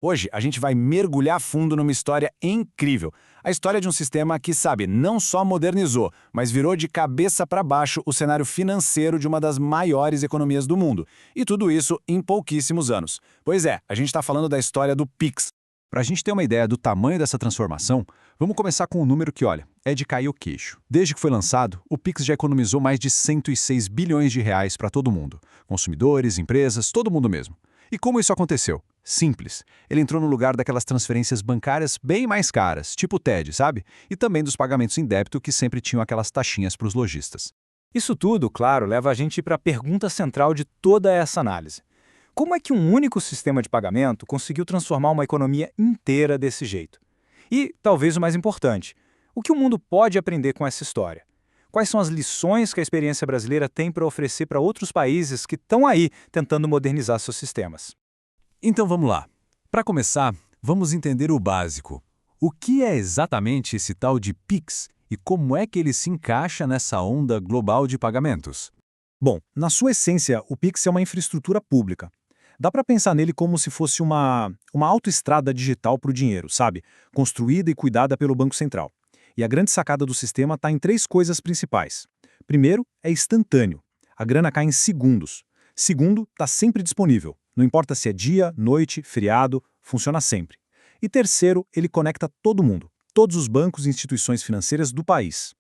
Hoje, a gente vai mergulhar fundo numa história incrível. A história de um sistema que, sabe, não só modernizou, mas virou de cabeça para baixo o cenário financeiro de uma das maiores economias do mundo. E tudo isso em pouquíssimos anos. Pois é, a gente está falando da história do Pix. Para a gente ter uma ideia do tamanho dessa transformação, vamos começar com um número que, olha, é de cair o queixo. Desde que foi lançado, o Pix já economizou mais de 106 bilhões de reais para todo mundo. Consumidores, empresas, todo mundo mesmo. E como isso aconteceu? Simples. Ele entrou no lugar daquelas transferências bancárias bem mais caras, tipo o TED, sabe? E também dos pagamentos em débito que sempre tinham aquelas taxinhas para os lojistas. Isso tudo, claro, leva a gente para a pergunta central de toda essa análise. Como é que um único sistema de pagamento conseguiu transformar uma economia inteira desse jeito? E, talvez o mais importante, o que o mundo pode aprender com essa história? Quais são as lições que a experiência brasileira tem para oferecer para outros países que estão aí tentando modernizar seus sistemas? Então vamos lá. Para começar, vamos entender o básico. O que é exatamente esse tal de Pix e como é que ele se encaixa nessa onda global de pagamentos? Bom, na sua essência, o Pix é uma infraestrutura pública. Dá para pensar nele como se fosse uma autoestrada digital para o dinheiro, sabe? Construída e cuidada pelo Banco Central. E a grande sacada do sistema está em três coisas principais. Primeiro, é instantâneo. A grana cai em segundos. Segundo, está sempre disponível. Não importa se é dia, noite, feriado, funciona sempre. E terceiro, ele conecta todo mundo, todos os bancos e instituições financeiras do país.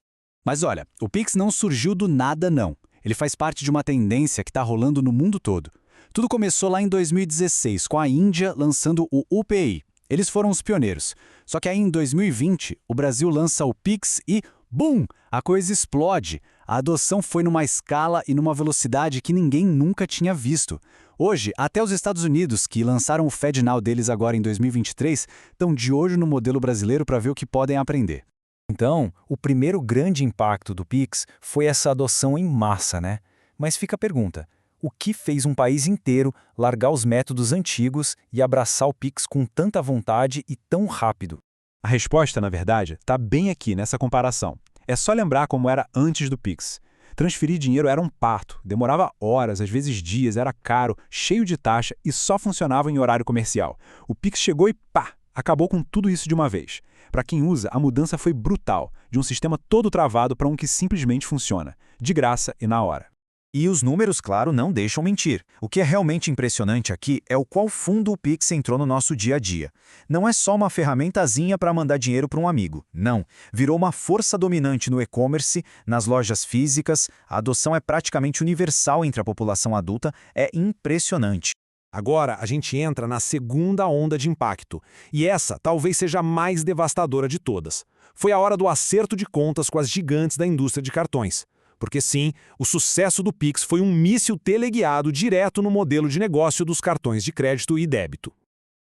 Mas olha, o Pix não surgiu do nada, não. Ele faz parte de uma tendência que está rolando no mundo todo. Tudo começou lá em 2016, com a Índia lançando o UPI. Eles foram os pioneiros. Só que aí em 2020, o Brasil lança o Pix e, BUM! A coisa explode. A adoção foi numa escala e numa velocidade que ninguém nunca tinha visto. Hoje, até os Estados Unidos, que lançaram o FedNow deles agora em 2023, estão de olho no modelo brasileiro para ver o que podem aprender. Então, o primeiro grande impacto do Pix foi essa adoção em massa, né? Mas fica a pergunta: o que fez um país inteiro largar os métodos antigos e abraçar o Pix com tanta vontade e tão rápido? A resposta, na verdade, está bem aqui nessa comparação. É só lembrar como era antes do Pix. Transferir dinheiro era um parto, demorava horas, às vezes dias, era caro, cheio de taxa e só funcionava em horário comercial. O Pix chegou e pá, acabou com tudo isso de uma vez. Para quem usa, a mudança foi brutal, de um sistema todo travado para um que simplesmente funciona, de graça e na hora. E os números, claro, não deixam mentir. O que é realmente impressionante aqui é o quão fundo o Pix entrou no nosso dia a dia. Não é só uma ferramentazinha para mandar dinheiro para um amigo. Não. Virou uma força dominante no e-commerce, nas lojas físicas. A adoção é praticamente universal entre a população adulta. É impressionante. Agora, a gente entra na segunda onda de impacto. E essa talvez seja a mais devastadora de todas. Foi a hora do acerto de contas com as gigantes da indústria de cartões. Porque sim, o sucesso do Pix foi um míssil teleguiado direto no modelo de negócio dos cartões de crédito e débito.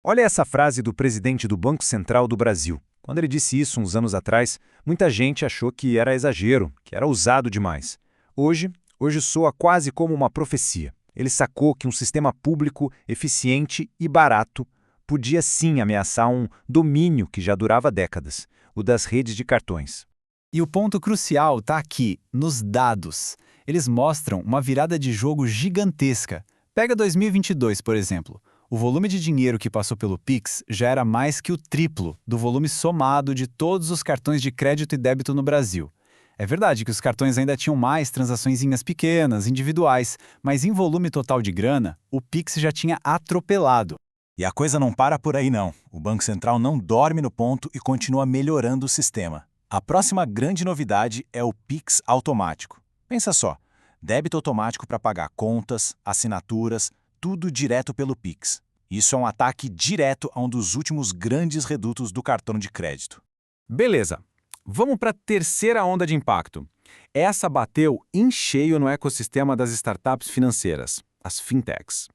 Olha essa frase do presidente do Banco Central do Brasil. Quando ele disse isso uns anos atrás, muita gente achou que era exagero, que era ousado demais. Hoje soa quase como uma profecia. Ele sacou que um sistema público, eficiente e barato podia sim ameaçar um domínio que já durava décadas, o das redes de cartões. E o ponto crucial está aqui, nos dados. Eles mostram uma virada de jogo gigantesca. Pega 2022, por exemplo. O volume de dinheiro que passou pelo Pix já era mais que o triplo do volume somado de todos os cartões de crédito e débito no Brasil. É verdade que os cartões ainda tinham mais transaçõezinhas pequenas, individuais, mas em volume total de grana, o Pix já tinha atropelado. E a coisa não para por aí não. O Banco Central não dorme no ponto e continua melhorando o sistema. A próxima grande novidade é o Pix automático. Pensa só, débito automático para pagar contas, assinaturas, tudo direto pelo Pix. Isso é um ataque direto a um dos últimos grandes redutos do cartão de crédito. Beleza, vamos para a terceira onda de impacto. Essa bateu em cheio no ecossistema das startups financeiras, as fintechs.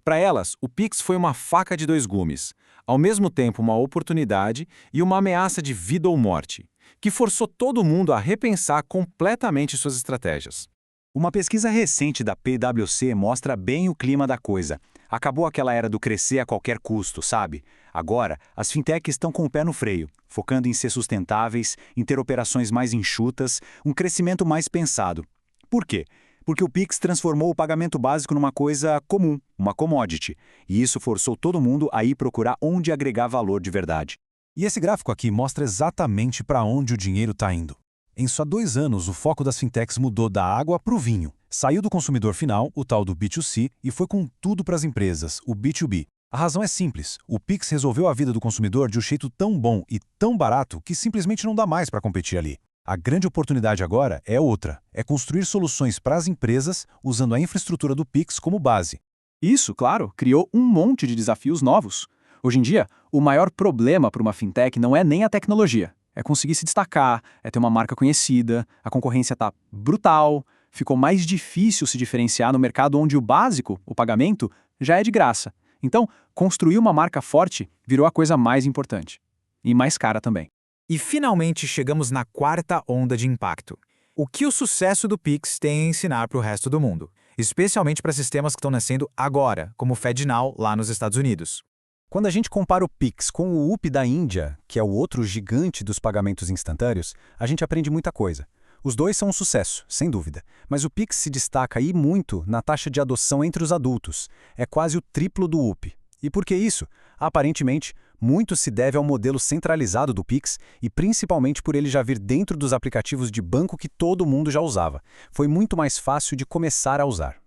Para elas, o Pix foi uma faca de dois gumes, ao mesmo tempo uma oportunidade e uma ameaça de vida ou morte, que forçou todo mundo a repensar completamente suas estratégias. Uma pesquisa recente da PwC mostra bem o clima da coisa. Acabou aquela era do crescer a qualquer custo, sabe? Agora, as fintechs estão com o pé no freio, focando em ser sustentáveis, em ter operações mais enxutas, um crescimento mais pensado. Por quê? Porque o Pix transformou o pagamento básico numa coisa comum, uma commodity. E isso forçou todo mundo a ir procurar onde agregar valor de verdade. E esse gráfico aqui mostra exatamente para onde o dinheiro está indo. Em só 2 anos, o foco das fintechs mudou da água para o vinho. Saiu do consumidor final, o tal do B2C, e foi com tudo para as empresas, o B2B. A razão é simples. O Pix resolveu a vida do consumidor de um jeito tão bom e tão barato que simplesmente não dá mais para competir ali. A grande oportunidade agora é outra. É construir soluções para as empresas usando a infraestrutura do Pix como base. Isso, claro, criou um monte de desafios novos. Hoje em dia, o maior problema para uma fintech não é nem a tecnologia. É conseguir se destacar, é ter uma marca conhecida, a concorrência está brutal, ficou mais difícil se diferenciar no mercado onde o básico, o pagamento, já é de graça. Então, construir uma marca forte virou a coisa mais importante. E mais cara também. E finalmente chegamos na quarta onda de impacto. O que o sucesso do Pix tem a ensinar para o resto do mundo, especialmente para sistemas que estão nascendo agora, como o FedNow lá nos Estados Unidos. Quando a gente compara o Pix com o UPI da Índia, que é o outro gigante dos pagamentos instantâneos, a gente aprende muita coisa. Os dois são um sucesso, sem dúvida, mas o Pix se destaca aí muito na taxa de adoção entre os adultos. É quase o triplo do UPI. E por que isso? Aparentemente, muito se deve ao modelo centralizado do Pix e principalmente por ele já vir dentro dos aplicativos de banco que todo mundo já usava. Foi muito mais fácil de começar a usar.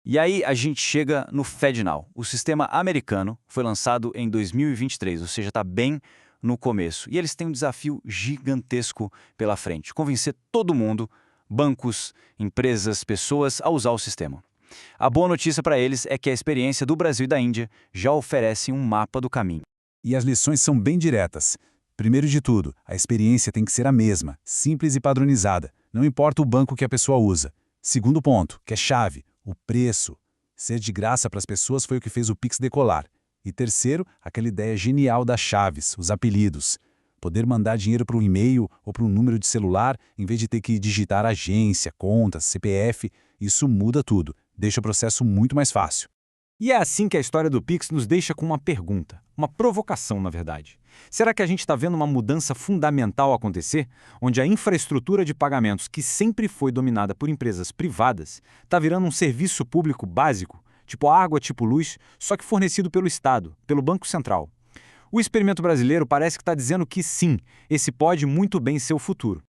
E aí a gente chega no FedNow. O sistema americano foi lançado em 2023, ou seja, está bem no começo. E eles têm um desafio gigantesco pela frente: convencer todo mundo, bancos, empresas, pessoas, a usar o sistema. A boa notícia para eles é que a experiência do Brasil e da Índia já oferecem um mapa do caminho. E as lições são bem diretas. Primeiro de tudo, a experiência tem que ser a mesma, simples e padronizada, não importa o banco que a pessoa usa. Segundo ponto, que é chave, o preço. Ser de graça para as pessoas foi o que fez o Pix decolar. E terceiro, aquela ideia genial das chaves, os apelidos. Poder mandar dinheiro para um e-mail ou para um número de celular, em vez de ter que digitar agência, contas, CPF, isso muda tudo, deixa o processo muito mais fácil. E é assim que a história do Pix nos deixa com uma pergunta, uma provocação, na verdade. Será que a gente está vendo uma mudança fundamental acontecer, onde a infraestrutura de pagamentos, que sempre foi dominada por empresas privadas, está virando um serviço público básico, tipo água, tipo luz, só que fornecido pelo Estado, pelo Banco Central? O experimento brasileiro parece que está dizendo que sim, esse pode muito bem ser o futuro.